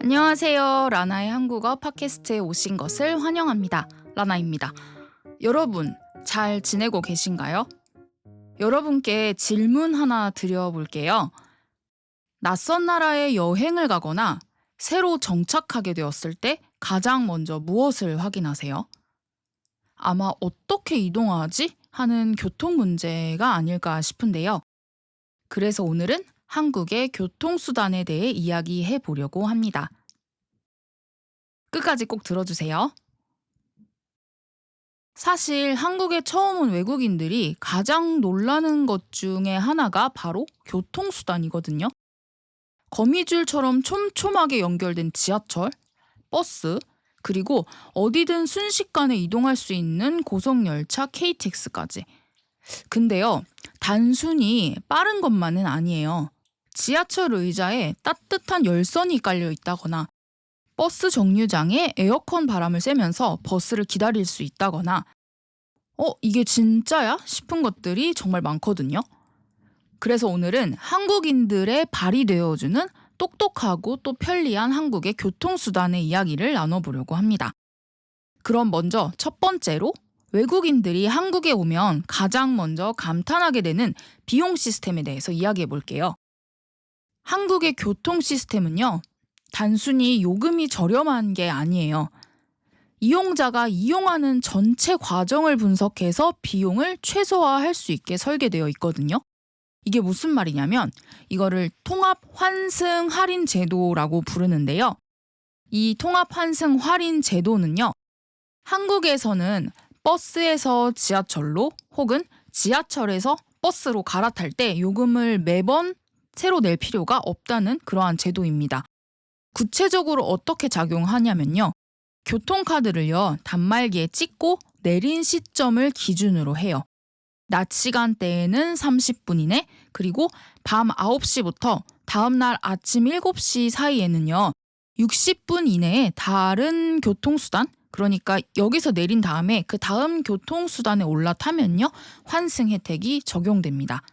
안녕하세요. 라나의 한국어 팟캐스트에 오신 것을 환영합니다. 라나입니다. 여러분, 잘 지내고 계신가요? 여러분께 질문 하나 드려볼게요. 낯선 나라에 여행을 가거나 새로 정착하게 되었을 때 가장 먼저 무엇을 확인하세요? 아마 어떻게 이동하지? 하는 교통 문제가 아닐까 싶은데요. 그래서 오늘은 한국의 교통수단에 대해 이야기해 보려고 합니다. 끝까지 꼭 들어주세요. 사실 한국에 처음 온 외국인들이 가장 놀라는 것 중에 하나가 바로 교통수단이거든요. 거미줄처럼 촘촘하게 연결된 지하철, 버스, 그리고 어디든 순식간에 이동할 수 있는 고속열차 KTX까지. 근데요, 단순히 빠른 것만은 아니에요. 지하철 의자에 따뜻한 열선이 깔려 있다거나 버스 정류장에 에어컨 바람을 쐬면서 버스를 기다릴 수 있다거나 이게 진짜야? 싶은 것들이 정말 많거든요. 그래서 오늘은 한국인들의 발이 되어주는 똑똑하고 또 편리한 한국의 교통수단의 이야기를 나눠보려고 합니다. 그럼 먼저 첫 번째로 외국인들이 한국에 오면 가장 먼저 감탄하게 되는 비용 시스템에 대해서 이야기해 볼게요. 한국의 교통 시스템은요, 단순히 요금이 저렴한 게 아니에요. 이용자가 이용하는 전체 과정을 분석해서 비용을 최소화할 수 있게 설계되어 있거든요. 이게 무슨 말이냐면 이거를 통합 환승 할인 제도라고 부르는데요. 이 통합 환승 할인 제도는요, 한국에서는 버스에서 지하철로 혹은 지하철에서 버스로 갈아탈 때 요금을 매번 새로 낼 필요가 없다는 그러한 제도입니다. 구체적으로 어떻게 작용하냐면요. 교통카드를요, 단말기에 찍고 내린 시점을 기준으로 해요. 낮 시간대에는 30분 이내, 그리고 밤 9시부터 다음날 아침 7시 사이에는요, 60분 이내에 다른 교통수단, 그러니까 여기서 내린 다음에 그 다음 교통수단에 올라타면요, 환승 혜택이 적용됩니다.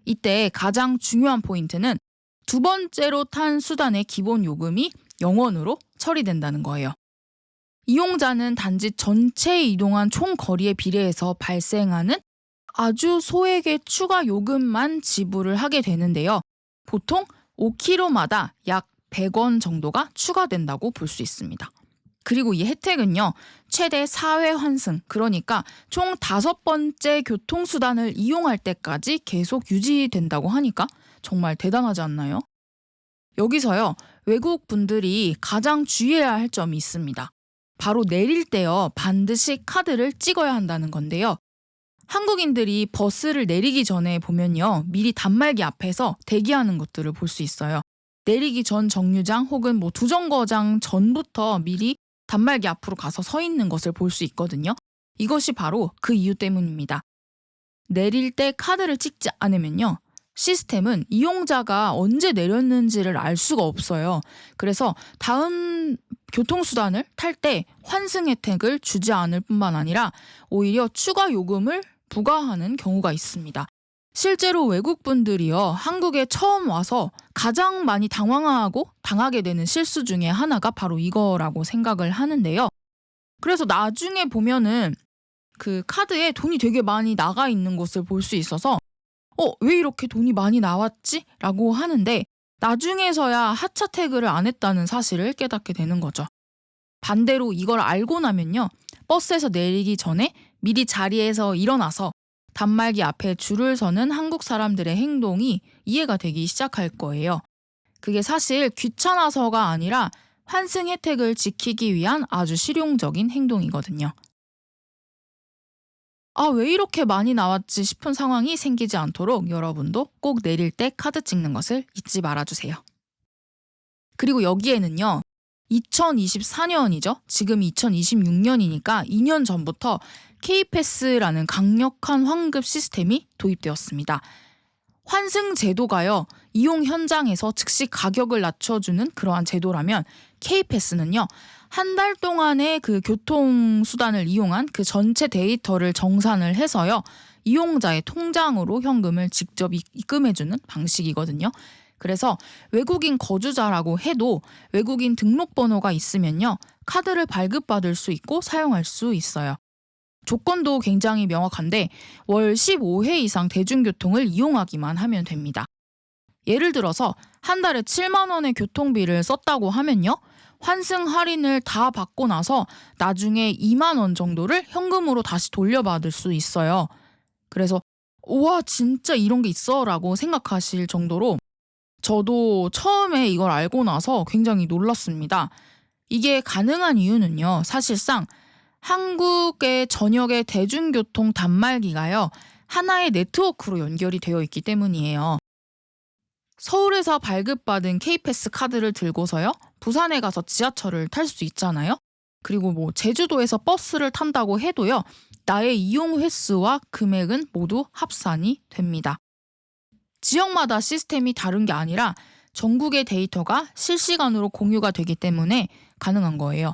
이때 가장 중요한 포인트는 두 번째로 탄 수단의 기본 요금이 0원으로 처리된다는 거예요. 이용자는 단지 전체 이동한 총 거리에 비례해서 발생하는 아주 소액의 추가 요금만 지불을 하게 되는데요. 보통 5km마다 약 100원 정도가 추가된다고 볼 수 있습니다. 그리고 이 혜택은요, 최대 4회 환승, 그러니까 총 5번째 교통수단을 이용할 때까지 계속 유지된다고 하니까 정말 대단하지 않나요? 여기서요, 외국 분들이 가장 주의해야 할 점이 있습니다. 바로 내릴 때요, 반드시 카드를 찍어야 한다는 건데요. 한국인들이 버스를 내리기 전에 보면요, 미리 단말기 앞에서 대기하는 것들을 볼 수 있어요. 내리기 전 정류장 혹은 두정거장 전부터 미리 단말기 앞으로 가서 서 있는 것을 볼 수 있거든요. 이것이 바로 그 이유 때문입니다. 내릴 때 카드를 찍지 않으면요, 시스템은 이용자가 언제 내렸는지를 알 수가 없어요. 그래서 다음 교통수단을 탈 때 환승 혜택을 주지 않을 뿐만 아니라 오히려 추가 요금을 부과하는 경우가 있습니다. 실제로 외국분들이요, 한국에 처음 와서 가장 많이 당황하고 당하게 되는 실수 중에 하나가 바로 이거라고 생각을 하는데요. 그래서 나중에 보면은 그 카드에 돈이 되게 많이 나가 있는 것을 볼 수 있어서 왜 이렇게 돈이 많이 나왔지? 라고 하는데 나중에서야 하차 태그를 안 했다는 사실을 깨닫게 되는 거죠. 반대로 이걸 알고 나면요, 버스에서 내리기 전에 미리 자리에서 일어나서 단말기 앞에 줄을 서는 한국 사람들의 행동이 이해가 되기 시작할 거예요. 그게 사실 귀찮아서가 아니라 환승 혜택을 지키기 위한 아주 실용적인 행동이거든요. 왜 이렇게 많이 나왔지 싶은 상황이 생기지 않도록 여러분도 꼭 내릴 때 카드 찍는 것을 잊지 말아주세요. 그리고 여기에는요, 2024년이죠. 지금 2026년이니까 2년 전부터 K패스라는 강력한 환급 시스템이 도입되었습니다. 환승 제도가요, 이용 현장에서 즉시 가격을 낮춰주는 그러한 제도라면 K패스는요, 한 달 동안의 그 교통수단을 이용한 그 전체 데이터를 정산을 해서요, 이용자의 통장으로 현금을 직접 입금해주는 방식이거든요. 그래서 외국인 거주자라고 해도 외국인 등록번호가 있으면요, 카드를 발급받을 수 있고 사용할 수 있어요. 조건도 굉장히 명확한데 월 15회 이상 대중교통을 이용하기만 하면 됩니다. 예를 들어서 한 달에 7만 원의 교통비를 썼다고 하면요, 환승 할인을 다 받고 나서 나중에 2만 원 정도를 현금으로 다시 돌려받을 수 있어요. 그래서 우와, 진짜 이런 게 있어? 라고 생각하실 정도로 저도 처음에 이걸 알고 나서 굉장히 놀랐습니다. 이게 가능한 이유는요, 사실상 한국의 전역의 대중교통 단말기가요, 하나의 네트워크로 연결이 되어 있기 때문이에요. 서울에서 발급받은 K패스 카드를 들고서요, 부산에 가서 지하철을 탈 수 있잖아요. 그리고 뭐 제주도에서 버스를 탄다고 해도요, 나의 이용 횟수와 금액은 모두 합산이 됩니다. 지역마다 시스템이 다른 게 아니라 전국의 데이터가 실시간으로 공유가 되기 때문에 가능한 거예요.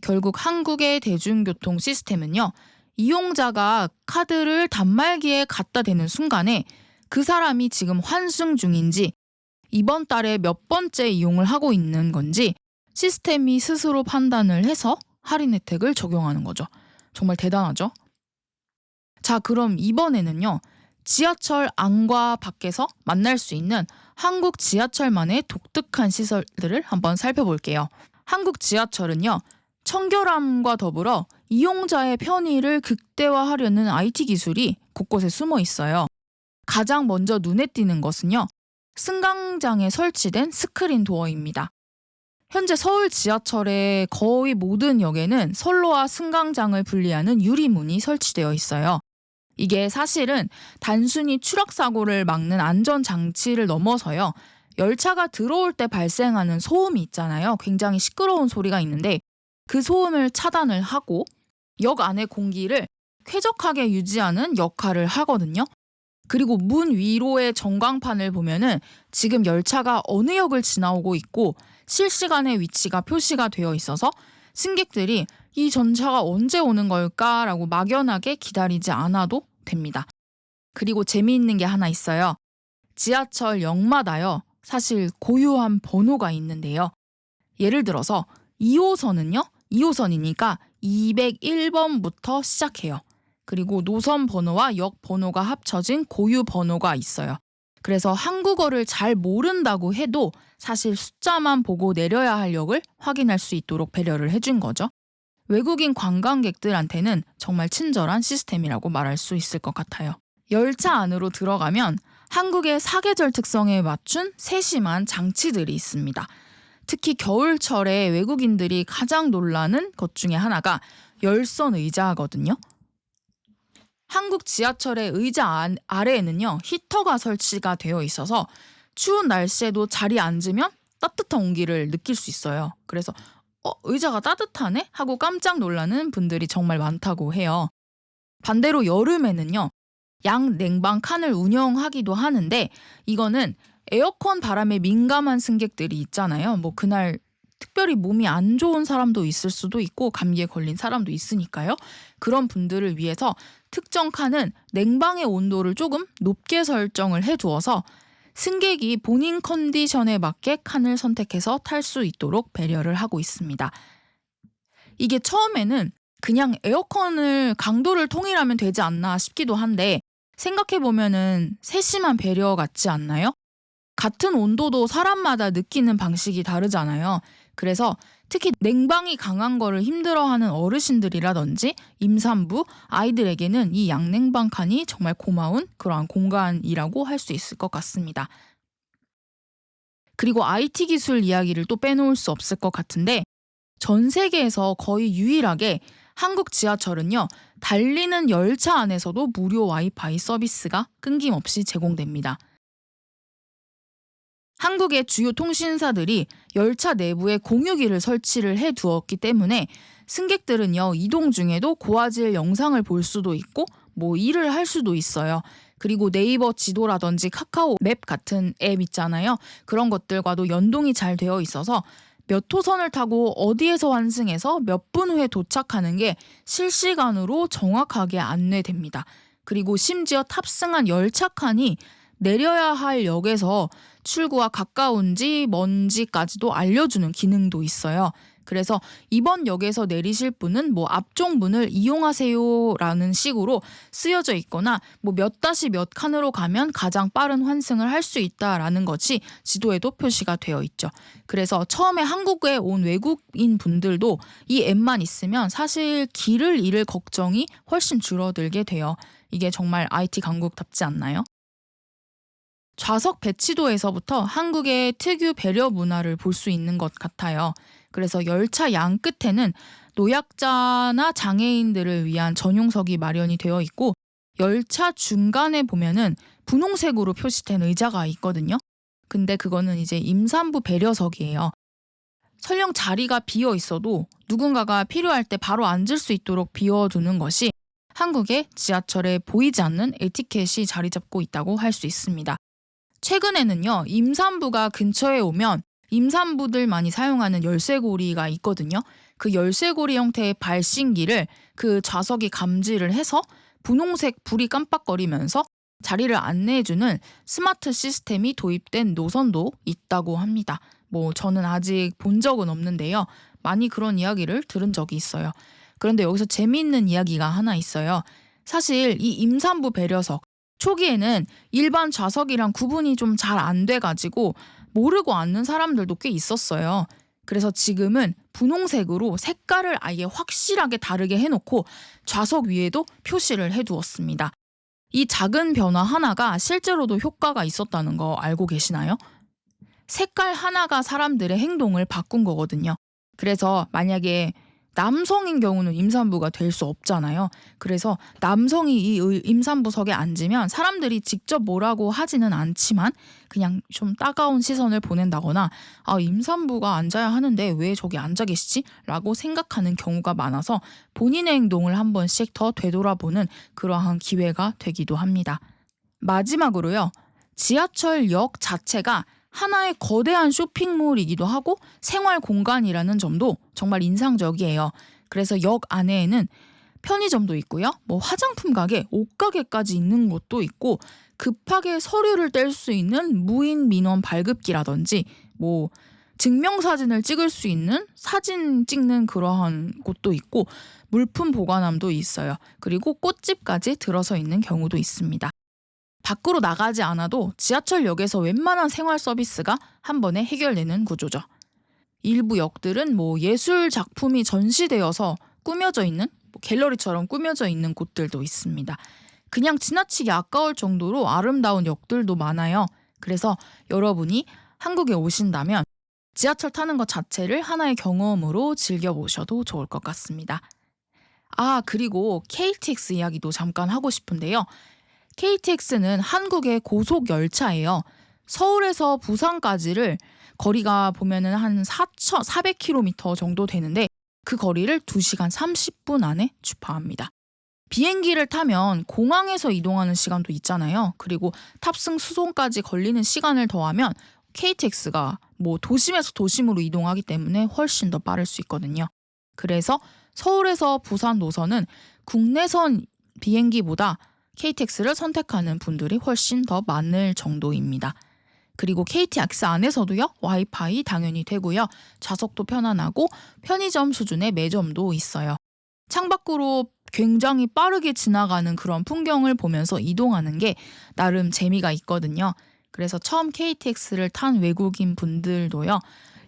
결국 한국의 대중교통 시스템은요, 이용자가 카드를 단말기에 갖다 대는 순간에 그 사람이 지금 환승 중인지, 이번 달에 몇 번째 이용을 하고 있는 건지 시스템이 스스로 판단을 해서 할인 혜택을 적용하는 거죠. 정말 대단하죠? 자, 그럼 이번에는요, 지하철 안과 밖에서 만날 수 있는 한국 지하철만의 독특한 시설들을 한번 살펴볼게요. 한국 지하철은요, 청결함과 더불어 이용자의 편의를 극대화하려는 IT 기술이 곳곳에 숨어 있어요. 가장 먼저 눈에 띄는 것은요, 승강장에 설치된 스크린 도어입니다. 현재 서울 지하철의 거의 모든 역에는 선로와 승강장을 분리하는 유리문이 설치되어 있어요. 이게 사실은 단순히 추락 사고를 막는 안전 장치를 넘어서요, 열차가 들어올 때 발생하는 소음이 있잖아요. 굉장히 시끄러운 소리가 있는데 그 소음을 차단을 하고 역 안의 공기를 쾌적하게 유지하는 역할을 하거든요. 그리고 문 위로의 전광판을 보면은 지금 열차가 어느 역을 지나오고 있고 실시간의 위치가 표시가 되어 있어서 승객들이 이 전차가 언제 오는 걸까라고 막연하게 기다리지 않아도 됩니다. 그리고 재미있는 게 하나 있어요. 지하철 역마다요, 사실 고유한 번호가 있는데요. 예를 들어서 2호선은요, 2호선이니까 201번부터 시작해요. 그리고 노선 번호와 역 번호가 합쳐진 고유 번호가 있어요. 그래서 한국어를 잘 모른다고 해도 사실 숫자만 보고 내려야 할 역을 확인할 수 있도록 배려를 해준 거죠. 외국인 관광객들한테는 정말 친절한 시스템이라고 말할 수 있을 것 같아요. 열차 안으로 들어가면 한국의 사계절 특성에 맞춘 세심한 장치들이 있습니다. 특히 겨울철에 외국인들이 가장 놀라는 것 중에 하나가 열선 의자거든요. 한국 지하철의 의자 아래에는요, 히터가 설치가 되어 있어서 추운 날씨에도 자리에 앉으면 따뜻한 온기를 느낄 수 있어요. 그래서 의자가 따뜻하네? 하고 깜짝 놀라는 분들이 정말 많다고 해요. 반대로 여름에는요, 양냉방 칸을 운영하기도 하는데 이거는 에어컨 바람에 민감한 승객들이 있잖아요. 뭐 그날 특별히 몸이 안 좋은 사람도 있을 수도 있고 감기에 걸린 사람도 있으니까요. 그런 분들을 위해서 특정 칸은 냉방의 온도를 조금 높게 설정을 해두어서 승객이 본인 컨디션에 맞게 칸을 선택해서 탈 수 있도록 배려를 하고 있습니다. 이게 처음에는 그냥 에어컨을 강도를 통일하면 되지 않나 싶기도 한데 생각해보면은 세심한 배려 같지 않나요? 같은 온도도 사람마다 느끼는 방식이 다르잖아요. 그래서 특히 냉방이 강한 거를 힘들어하는 어르신들이라든지 임산부, 아이들에게는 이 양냉방 칸이 정말 고마운 그러한 공간이라고 할 수 있을 것 같습니다. 그리고 IT 기술 이야기를 또 빼놓을 수 없을 것 같은데 전 세계에서 거의 유일하게 한국 지하철은요, 달리는 열차 안에서도 무료 와이파이 서비스가 끊김없이 제공됩니다. 한국의 주요 통신사들이 열차 내부에 공유기를 설치를 해두었기 때문에 승객들은요, 이동 중에도 고화질 영상을 볼 수도 있고 뭐 일을 할 수도 있어요. 그리고 네이버 지도라든지 카카오 맵 같은 앱 있잖아요. 그런 것들과도 연동이 잘 되어 있어서 몇 호선을 타고 어디에서 환승해서 몇 분 후에 도착하는 게 실시간으로 정확하게 안내됩니다. 그리고 심지어 탑승한 열차 칸이 내려야 할 역에서 출구와 가까운지 먼지까지도 알려주는 기능도 있어요. 그래서 이번 역에서 내리실 분은 뭐 앞쪽 문을 이용하세요라는 식으로 쓰여져 있거나 뭐 몇 다시 몇 칸으로 가면 가장 빠른 환승을 할 수 있다라는 것이 지도에도 표시가 되어 있죠. 그래서 처음에 한국에 온 외국인 분들도 이 앱만 있으면 사실 길을 잃을 걱정이 훨씬 줄어들게 돼요. 이게 정말 IT 강국답지 않나요? 좌석 배치도에서부터 한국의 특유 배려 문화를 볼 수 있는 것 같아요. 그래서 열차 양 끝에는 노약자나 장애인들을 위한 전용석이 마련이 되어 있고 열차 중간에 보면은 분홍색으로 표시된 의자가 있거든요. 근데 그거는 이제 임산부 배려석이에요. 설령 자리가 비어 있어도 누군가가 필요할 때 바로 앉을 수 있도록 비워두는 것이 한국의 지하철에 보이지 않는 에티켓이 자리 잡고 있다고 할 수 있습니다. 최근에는요, 임산부가 근처에 오면 임산부들만이 사용하는 열쇠고리가 있거든요. 그 열쇠고리 형태의 발신기를 그 좌석이 감지를 해서 분홍색 불이 깜빡거리면서 자리를 안내해주는 스마트 시스템이 도입된 노선도 있다고 합니다. 뭐 저는 아직 본 적은 없는데요. 많이 그런 이야기를 들은 적이 있어요. 그런데 여기서 재미있는 이야기가 하나 있어요. 사실 이 임산부 배려석 초기에는 일반 좌석이랑 구분이 좀 잘 안 돼가지고 모르고 앉는 사람들도 꽤 있었어요. 그래서 지금은 분홍색으로 색깔을 아예 확실하게 다르게 해놓고 좌석 위에도 표시를 해두었습니다. 이 작은 변화 하나가 실제로도 효과가 있었다는 거 알고 계시나요? 색깔 하나가 사람들의 행동을 바꾼 거거든요. 그래서 만약에 남성인 경우는 임산부가 될 수 없잖아요. 그래서 남성이 이 임산부석에 앉으면 사람들이 직접 뭐라고 하지는 않지만 그냥 좀 따가운 시선을 보낸다거나 아, 임산부가 앉아야 하는데 왜 저기 앉아 계시지? 라고 생각하는 경우가 많아서 본인의 행동을 한 번씩 더 되돌아보는 그러한 기회가 되기도 합니다. 마지막으로요. 지하철역 자체가 하나의 거대한 쇼핑몰이기도 하고 생활 공간이라는 점도 정말 인상적이에요. 그래서 역 안에는 편의점도 있고요. 뭐 화장품 가게, 옷가게까지 있는 곳도 있고 급하게 서류를 뗄 수 있는 무인 민원 발급기라든지 뭐 증명사진을 찍을 수 있는 사진 찍는 그러한 곳도 있고 물품 보관함도 있어요. 그리고 꽃집까지 들어서 있는 경우도 있습니다. 밖으로 나가지 않아도 지하철역에서 웬만한 생활 서비스가 한 번에 해결되는 구조죠. 일부 역들은 뭐 예술 작품이 전시되어서 꾸며져 있는 갤러리처럼 꾸며져 있는 곳들도 있습니다. 그냥 지나치게 아까울 정도로 아름다운 역들도 많아요. 그래서 여러분이 한국에 오신다면 지하철 타는 것 자체를 하나의 경험으로 즐겨보셔도 좋을 것 같습니다. 아, 그리고 KTX 이야기도 잠깐 하고 싶은데요. KTX는 한국의 고속 열차예요. 서울에서 부산까지를 거리가 보면은 한 4,400km 정도 되는데 그 거리를 2시간 30분 안에 주파합니다. 비행기를 타면 공항에서 이동하는 시간도 있잖아요. 그리고 탑승 수송까지 걸리는 시간을 더하면 KTX가 뭐 도심에서 도심으로 이동하기 때문에 훨씬 더 빠를 수 있거든요. 그래서 서울에서 부산 노선은 국내선 비행기보다 KTX를 선택하는 분들이 훨씬 더 많을 정도입니다. 그리고 KTX 안에서도요, 와이파이 당연히 되고요. 좌석도 편안하고 편의점 수준의 매점도 있어요. 창밖으로 굉장히 빠르게 지나가는 그런 풍경을 보면서 이동하는 게 나름 재미가 있거든요. 그래서 처음 KTX를 탄 외국인 분들도요,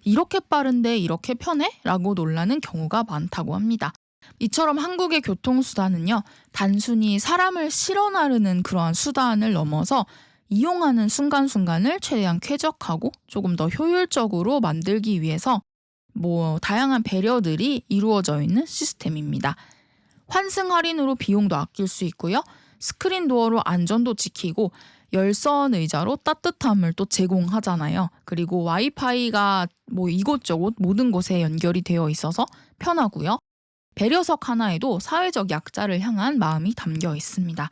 이렇게 빠른데 이렇게 편해? 라고 놀라는 경우가 많다고 합니다. 이처럼 한국의 교통수단은요, 단순히 사람을 실어 나르는 그러한 수단을 넘어서 이용하는 순간순간을 최대한 쾌적하고 조금 더 효율적으로 만들기 위해서 뭐 다양한 배려들이 이루어져 있는 시스템입니다. 환승 할인으로 비용도 아낄 수 있고요. 스크린 도어로 안전도 지키고 열선 의자로 따뜻함을 또 제공하잖아요. 그리고 와이파이가 뭐 이곳저곳 모든 곳에 연결이 되어 있어서 편하고요. 배려석 하나에도 사회적 약자를 향한 마음이 담겨 있습니다.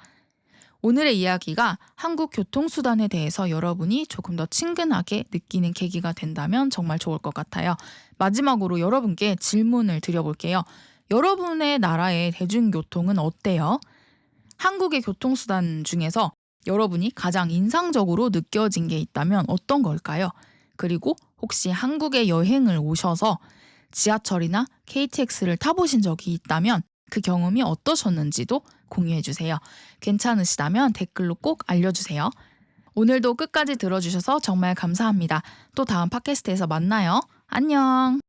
오늘의 이야기가 한국 교통수단에 대해서 여러분이 조금 더 친근하게 느끼는 계기가 된다면 정말 좋을 것 같아요. 마지막으로 여러분께 질문을 드려볼게요. 여러분의 나라의 대중교통은 어때요? 한국의 교통수단 중에서 여러분이 가장 인상적으로 느껴진 게 있다면 어떤 걸까요? 그리고 혹시 한국에 여행을 오셔서 지하철이나 KTX를 타보신 적이 있다면 그 경험이 어떠셨는지도 공유해주세요. 괜찮으시다면 댓글로 꼭 알려주세요. 오늘도 끝까지 들어주셔서 정말 감사합니다. 또 다음 팟캐스트에서 만나요. 안녕!